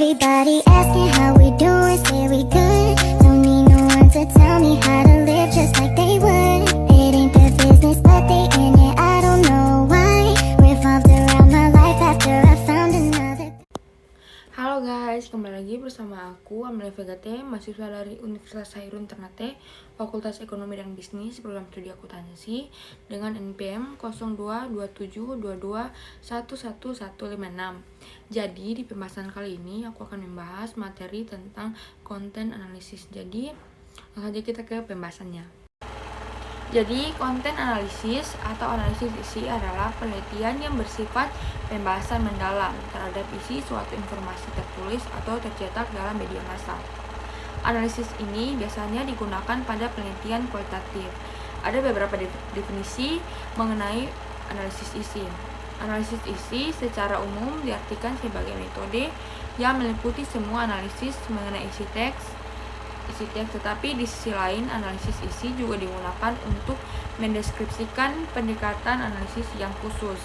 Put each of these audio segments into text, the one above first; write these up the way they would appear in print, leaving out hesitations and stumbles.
Everybody asking how we doing, say we good. Don't need no one to tell me how to live just like they would. It ain't their business, but they in it, I don't know why. Revolved around my life after I found another. Halo guys, kembali lagi bersama aku Amelia Vegate, mahasiswa dari Universitas Hairun Ternate, Fakultas Ekonomi dan Bisnis, Program Studi Akuntansi, dengan NPM 022722111156. Jadi di pembahasan kali ini aku akan membahas materi tentang konten analisis. Jadi langsung saja kita ke pembahasannya. Jadi, konten analisis atau analisis isi adalah penelitian yang bersifat pembahasan mendalam terhadap isi suatu informasi tertulis atau tercetak dalam media massa. Analisis ini biasanya digunakan pada penelitian kualitatif. Ada beberapa definisi mengenai analisis isi. Analisis isi secara umum diartikan sebagai metode yang meliputi semua analisis mengenai isi teks, tetapi di sisi lain analisis isi juga digunakan untuk mendeskripsikan pendekatan analisis yang khusus.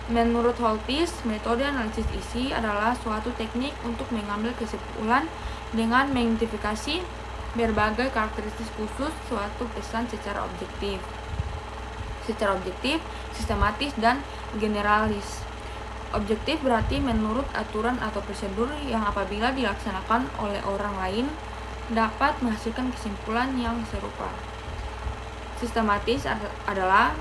Menurut Holtis, metode analisis isi adalah suatu teknik untuk mengambil kesimpulan dengan mengidentifikasi berbagai karakteristik khusus suatu pesan secara objektif, sistematis, dan generalis. Objektif berarti menurut aturan atau prosedur yang apabila dilaksanakan oleh orang lain dapat menghasilkan kesimpulan yang serupa. Sistematis adalah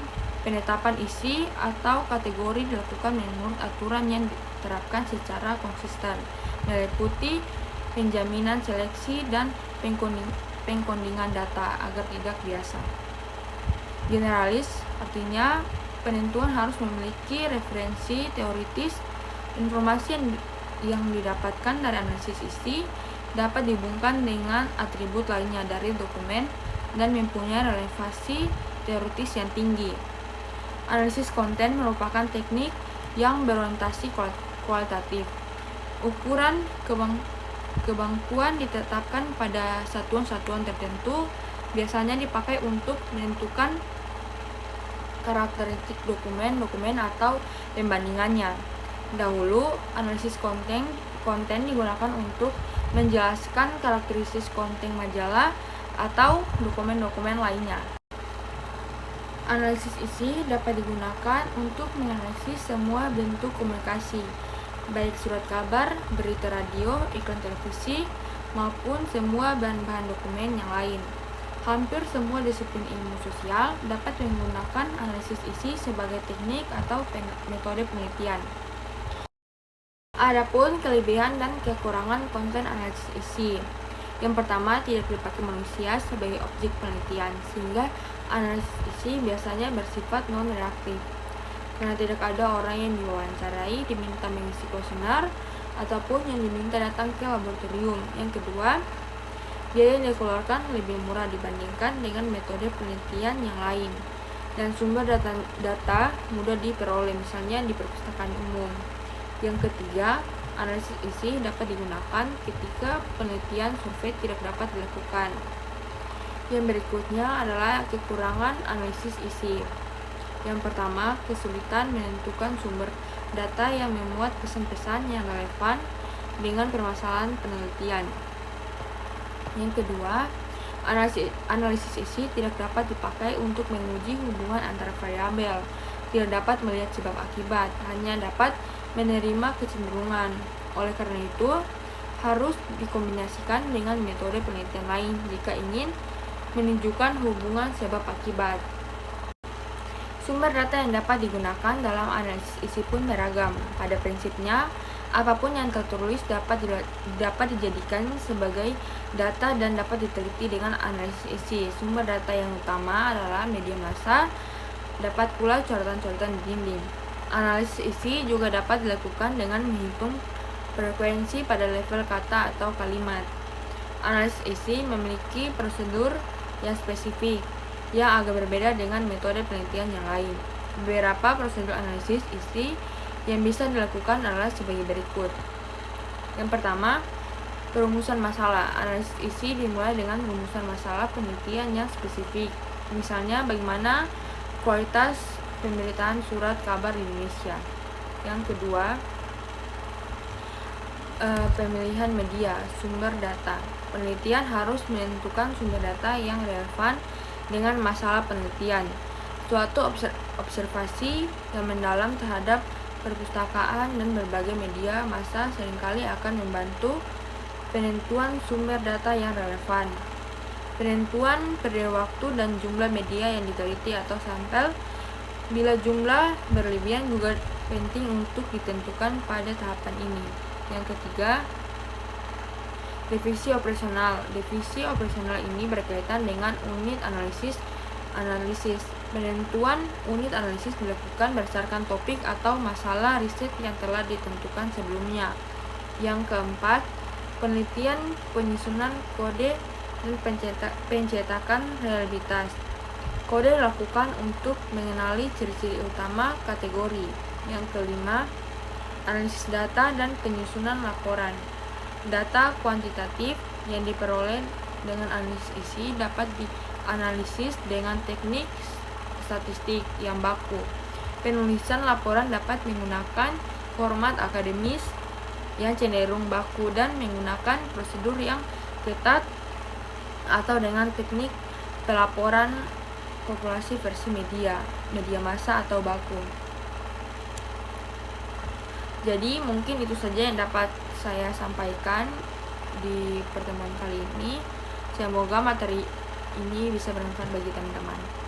penetapan isi atau kategori dilakukan menurut aturan yang diterapkan secara konsisten, meliputi penjaminan seleksi dan pengkondingan data agar tidak biasa. Generalis artinya penentuan harus memiliki referensi teoritis. Informasi yang didapatkan dari analisis isi dapat dihubungkan dengan atribut lainnya dari dokumen dan mempunyai relevansi teoritis yang tinggi. Analisis konten merupakan teknik yang berorientasi kualitatif. Ukuran kebangkuan ditetapkan pada satuan-satuan tertentu, biasanya dipakai untuk menentukan karakteristik dokumen atau pembandingannya. Dahulu, analisis konten digunakan untuk menjelaskan karakteristik konten majalah atau dokumen-dokumen lainnya. Analisis isi dapat digunakan untuk menganalisis semua bentuk komunikasi, baik surat kabar, berita radio, iklan televisi, maupun semua bahan-bahan dokumen yang lain. Hampir semua disiplin ilmu sosial dapat menggunakan analisis isi sebagai teknik atau metode penelitian. Adapun kelebihan dan kekurangan konten analisis isi. Yang pertama, tidak dipakai manusia sebagai objek penelitian, sehingga analisis isi biasanya bersifat non-reaktif. Karena tidak ada orang yang diwawancarai, diminta mengisi kuesioner, ataupun yang diminta datang ke laboratorium. Yang kedua, biaya yang dikeluarkan lebih murah dibandingkan dengan metode penelitian yang lain. Dan sumber data mudah diperoleh, misalnya di perpustakaan umum. Yang ketiga, analisis isi dapat digunakan ketika penelitian survei tidak dapat dilakukan. Yang berikutnya adalah kekurangan analisis isi. Yang pertama, kesulitan menentukan sumber data yang memuat pesan-pesan yang relevan dengan permasalahan penelitian. Yang kedua, analisis isi tidak dapat dipakai untuk menguji hubungan antara variabel. Tidak dapat melihat sebab akibat, hanya dapat menerima kecenderungan. Oleh karena itu, harus dikombinasikan dengan metode penelitian lain jika ingin menunjukkan hubungan sebab akibat. Sumber data yang dapat digunakan dalam analisis isi pun beragam. Pada prinsipnya, apapun yang tertulis dapat dijadikan sebagai data dan dapat diteliti dengan analisis isi. Sumber data yang utama adalah media massa, dapat pula coretan-coretan di dinding. Analisis isi juga dapat dilakukan dengan menghitung frekuensi pada level kata atau kalimat. Analisis isi memiliki prosedur yang spesifik yang agak berbeda dengan metode penelitian yang lain. Beberapa prosedur analisis isi yang bisa dilakukan adalah sebagai berikut. Yang pertama, perumusan masalah. Analisis isi dimulai dengan perumusan masalah penelitian yang spesifik. Misalnya, bagaimana kualitas pemberitaan surat kabar di Indonesia. Yang kedua, Pemilihan media, sumber data. Penelitian harus menentukan sumber data yang relevan dengan masalah penelitian. Suatu observasi yang mendalam terhadap perpustakaan dan berbagai media massa seringkali akan membantu penentuan sumber data yang relevan. Penentuan periode waktu dan jumlah media yang diteliti atau sampel. Bila jumlah berlebihan juga penting untuk ditentukan pada tahapan ini. Yang ketiga, divisi operasional. Divisi operasional ini berkaitan dengan unit analisis. Penentuan unit analisis dilakukan berdasarkan topik atau masalah riset yang telah ditentukan sebelumnya. Yang keempat, penelitian, penyusunan kode, dan pencetakan reliabilitas. Kode dilakukan untuk mengenali ciri-ciri utama kategori. Yang kelima, analisis data dan penyusunan laporan. Data kuantitatif yang diperoleh dengan analisis isi dapat dianalisis dengan teknik statistik yang baku. Penulisan laporan dapat menggunakan format akademis yang cenderung baku dan menggunakan prosedur yang ketat atau dengan teknik pelaporan populasi versi media massa atau baku. Jadi mungkin itu saja yang dapat saya sampaikan di pertemuan kali ini. Semoga materi ini bisa bermanfaat bagi teman-teman.